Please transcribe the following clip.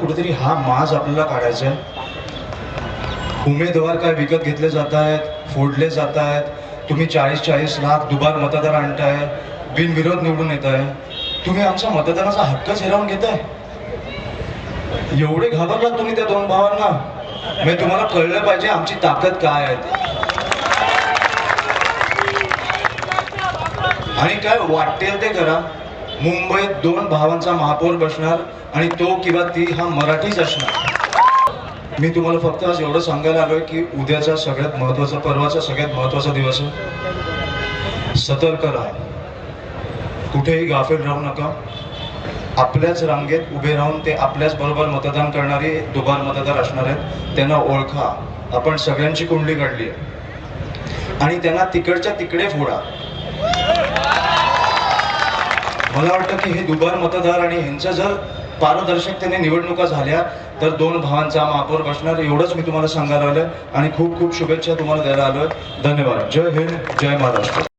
कुठेतरी हा माज आपल्याला काढायचा आहे. उमेदवार काय विकत घेतले जात आहेत, फोडले जात आहेत. तुम्ही 40-40 लाख दुबार मतदार आणताय, बिनविरोध निवडून येत आहे. तुम्ही आमचा मतदानाचा हक्कच हिरावून घेताय. एवढे घाबरलात तुम्ही त्या दोन भावांना. म्हणजे तुम्हाला कळलं पाहिजे आमची ताकद काय आहे. आणि काय वाटेल ते करा. मुंबईत दोन भावांचा महापौर बसणार आणि तो किंवा ती हा मराठीच असणार. मी तुम्हाला फक्त आज एवढं सांगायला आलोय की उद्याचा सगळ्यात महत्वाचा, परवाचा सगळ्यात महत्वाचा दिवस आहे. सतर्क राहा, कुठेही गाफील राहू नका. आपल्याच रांगेत उभे राहून ते आपल्याच बरोबर मतदान करणारे दुबार मतदार असणार आहेत. त्यांना ओळखा. आपण सगळ्यांची कुंडली काढली आहे आणि त्यांना तिकडच्या तिकडे फोडा. मला वाटतं की हे दुबार मतदार आणि ह्यांचं जर पारदर्शकतेने निवडणुका झाल्या तर दोन भावांचा महापौर बसणार. एवढंच मी तुम्हाला सांगायला आलोय आणि खूप खूप शुभेच्छा तुम्हाला द्यायला आलोय. धन्यवाद. जय हिंद, जय महाराष्ट्र.